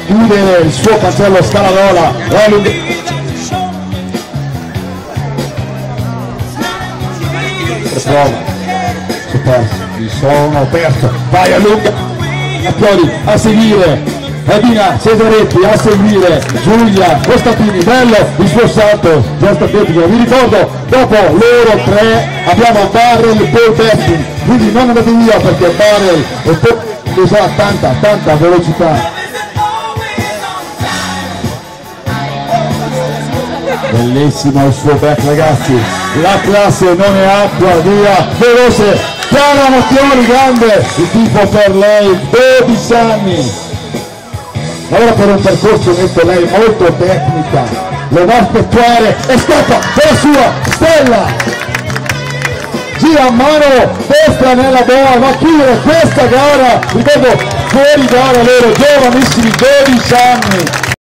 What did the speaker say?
chiudere il suo cancello Scalarola. Mi sono aperto, vai a lunga, Appioli a seguire, Edina Cesaretti a seguire, Giulia Costantini, bello il suo salto, gesta tecnica. Vi ricordo, dopo loro tre abbiamo Barrel e Paul Betti, quindi non andate via perché Barrel e Paul usa tanta velocità. Bellissimo il suo back, ragazzi, la classe non è acqua, via, veloce, Chiara Mattioli, grande, il tifo per lei, 12 anni, lavora per un percorso onesto, lei molto tecnica, lo va a effettuare e scappa per la sua stella, gira a mano destra nella boa, va a chiudere questa gara, ripeto, fuori gara loro, giovanissimi, 12 anni.